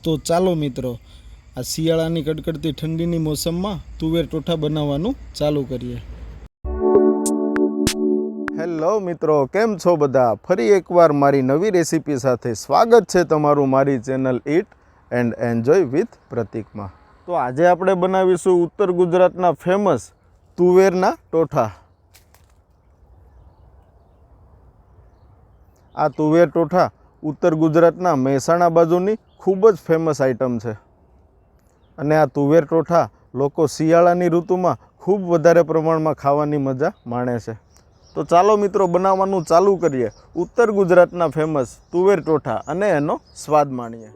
તો ચાલો મિત્રો, આ શિયાળાની કડકડતી ઠંડીની મોસમમાં તુવેર ટોઠા બનાવવાનું ચાલુ કરીએ. હેલો મિત્રો, કેમ છો બધા? ફરી એકવાર મારી નવી રેસીપી સાથે સ્વાગત છે તમારું મારી channel eat and enjoy with પ્રતિકમાં. તો આજે આપણે બનાવીશું ઉત્તર ગુજરાતના ફેમસ તુવેરના ટોઠા. આ તુવેર ટોઠા ઉત્તર ગુજરાતના મહેસાણા બાજુની ખૂબ જ ફેમસ આઇટમ છે અને આ તુવેર ટોઠા લોકો શિયાળાની ઋતુમાં ખૂબ વધારે પ્રમાણમાં ખાવાની મજા માણે છે. તો ચાલો મિત્રો, બનાવવાનું ચાલુ કરીએ ઉત્તર ગુજરાતના ફેમસ તુવેર ટોઠા અને એનો સ્વાદ માણીએ.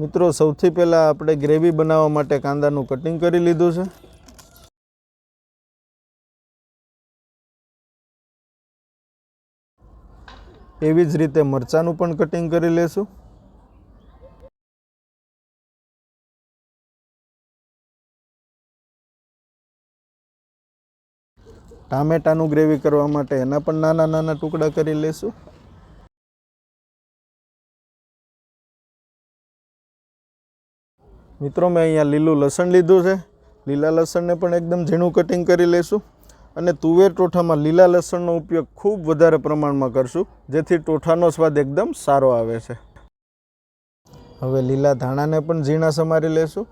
મિત્રો, સૌથી પહેલાં આપણે ગ્રેવી બનાવવા માટે કાંદાનું કટિંગ કરી લીધું છે. એવી જ રીતે મરચાંનું પણ કટિંગ કરી લેશું. ટામેટાનું ગ્રેવી કરવા માટે એના પણ નાના નાના ટુકડા કરી લેશું. મિત્રો, મેં અહીંયા લીલું લસણ લીધું છે. લીલા લસણને પણ એકદમ ઝીણું કટિંગ કરી લઈશું અને તુવેર ટોઠામાં લીલા લસણનો ઉપયોગ ખૂબ વધારે પ્રમાણમાં કરશું, જેથી ટોઠાનો સ્વાદ એકદમ સારો આવે છે. હવે લીલા ધાણાને પણ ઝીણા સમારી લેશું.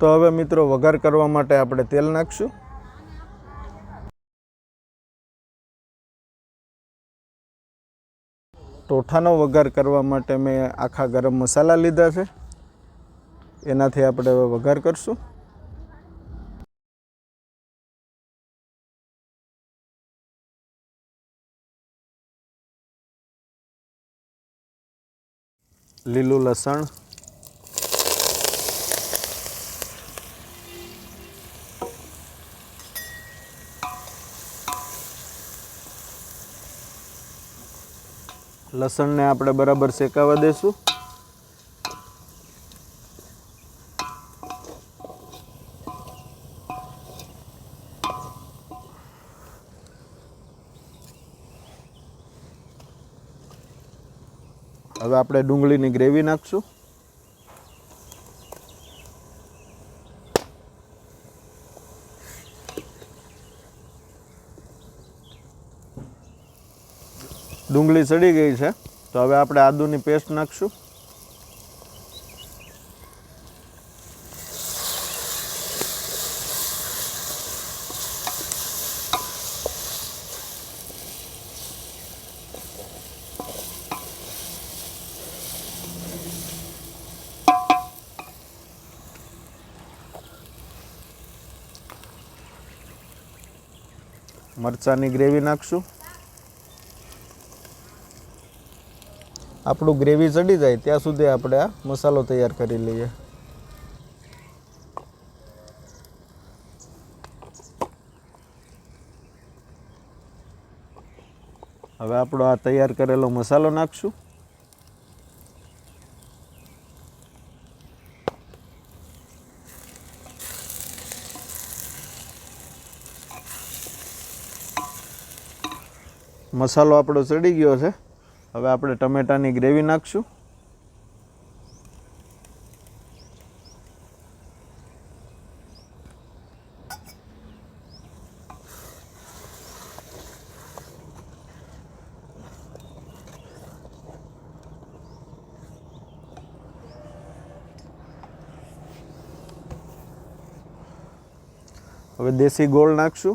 તો હવે મિત્રો, વઘાર કરવા માટે આપણે તેલ નાખશું. ટોઠાનો વઘાર કરવા માટે મેં આખા ગરમ મસાલા લીધા છે. એનાથી આપણે હવે વઘાર કરશું. લીલું લસણ, લસણને આપણે બરાબર શેકાવા દઈશું. હવે આપણે ડુંગળીની ગ્રેવી નાખશું. ડુંગળી સડી ગઈ છે, તો હવે આપણે આદુની પેસ્ટ નાખશું. મરચાંની ગ્રેવી નાખશું. આપણું ગ્રેવી ચડી જાય ત્યાં સુધી આપણે આ મસાલો તૈયાર કરી લઈએ. હવે આપણો આ તૈયાર કરેલો મસાલો નાખશું. મસાલો આપણો ચડી ગયો છે. હવે આપણે ટમેટાની ગ્રેવી નાખશું. હવે દેશી ગોળ નાખશું.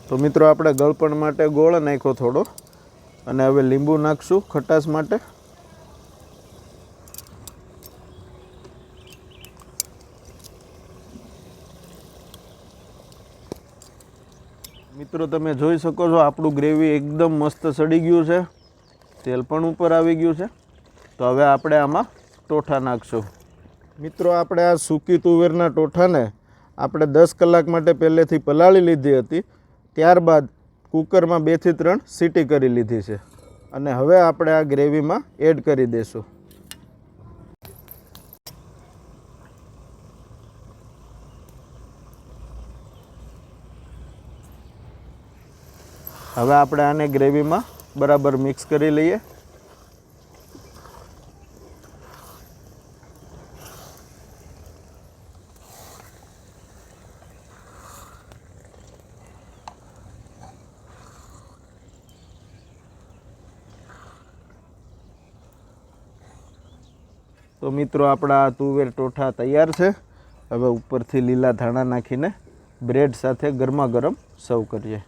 તો મિત્રો આપણે ગળપણ માટે ગોળ નાખ્યો થોડો, અને હવે લીંબુ નાખશું ખટાશ માટે. મિત્રો તમે જોઈ શકો છો આપણું ગ્રેવી એકદમ મસ્ત સડી ગયું છે, તેલ પણ ઉપર આવી ગયું છે. તો હવે આપણે આમાં ટોઠા નાખશું. મિત્રો આપણે આ સૂકી તુવેરના ટોઠાને આપણે 10 કલાક માટે પહેલેથી પલાળી લીધી હતી. ત્યારબાદ કુકરમાં 2 થી 3 સીટી કરી લીધી છે, અને હવે આપણે આ ગ્રેવીમાં એડ કરી દઈશું. હવે આપણે આને ગ્રેવીમાં બરાબર મિક્સ કરી લઈએ. તો મિત્રો આપણા તુવેર ટોઠા તૈયાર છે. હવે ઉપરથી લીલા ધાણા નાખીને બ્રેડ સાથે ગરમા ગરમ સર્વ કરીએ.